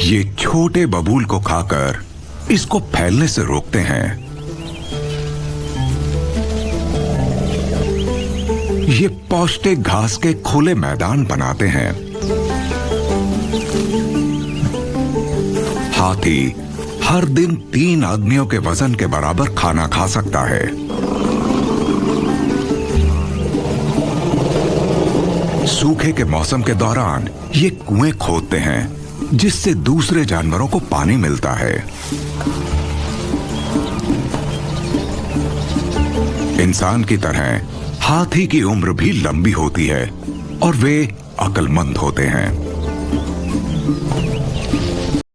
ये छोटे बबूल को खाकर इसको फैलने से रोकते हैं। ये पौष्टिक घास के खुले मैदान बनाते हैं। हाथी हर दिन 3 आदमियों के वजन के बराबर खाना खा सकता है। सूखे के मौसम के दौरान ये कुएं खोदते हैं जिससे दूसरे जानवरों को पानी मिलता है। इंसान की तरह हाथी की उम्र भी लंबी होती है और वे अक्लमंद होते हैं।